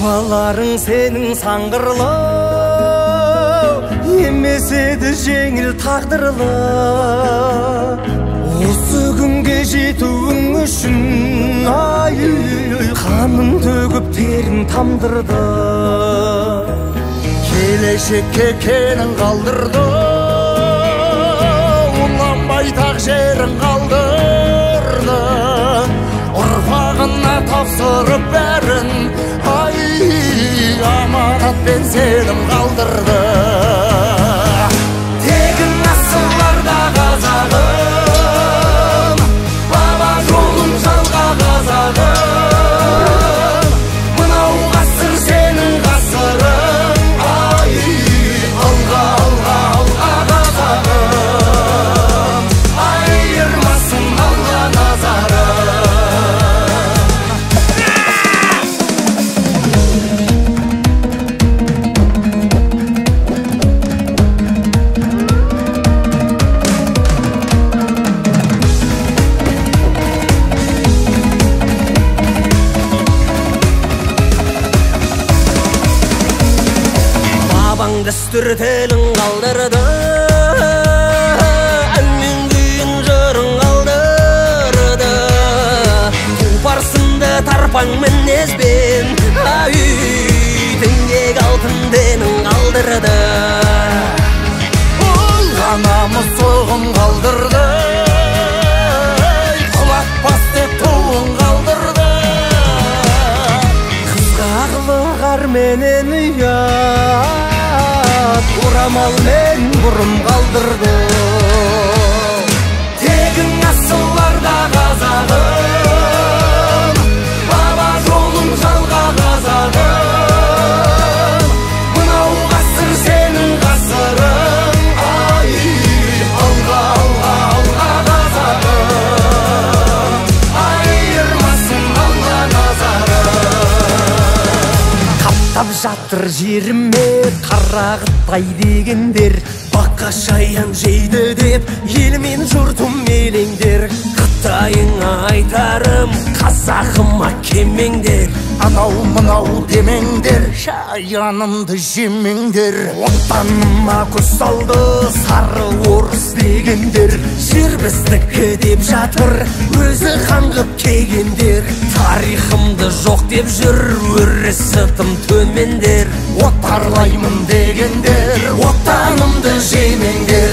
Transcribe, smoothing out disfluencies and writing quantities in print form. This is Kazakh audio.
Babalarың сенің саңғырлы, емес еді жеңіл тағдырлы. Осы күнге жетуің үшін қанын төгіп терін тамдырды. Келешекке кенін қалдырды, ұланбай тақ жерін қалдырды. Ұрпағына тапсырып бәрін, аманатпен сенім қалдырды. Тегін асыларда қазағым, баба жолын жалға қазағым. Мынау ғасыр сенің ғасырың, алға, алға, алға қазағым. Айырмасын алға назарым. Дәстүр тілін қалдырды, әнмен күйін жырын қалдырды. Тұлпарсынды тарпаң мінезбен, теңдек алтын денің қалдырды. Анамыз соғым қалдырды, құлатпас деп туын қалдырды. Қызғағылық арменен орамалмен бұрым қалдырды. Тегін асыларда қазағым, баба жолын жалға қазағым. Мынау ғасыр сенің ғасырың, алға, алға, алға қазағым. Айырмасын алға назарым. Қаптап жатыр жеріме қарағыттай дегендер, баққа шаян жейді деп елмен жұртым елеңдер. Қытайыңа айтарым, қазағыма кемеңдер. Анау мынау демеңдер, шаянымды жемеңдер. Отаныма көз салды сары орыс дегендер, жер біздікі деп жатыр өзі қаңғып кегендер. Тарихымды жоқ деп жүр өрісі тым төмендер. Отарлаймын дегендер, отанымды жемеңдер.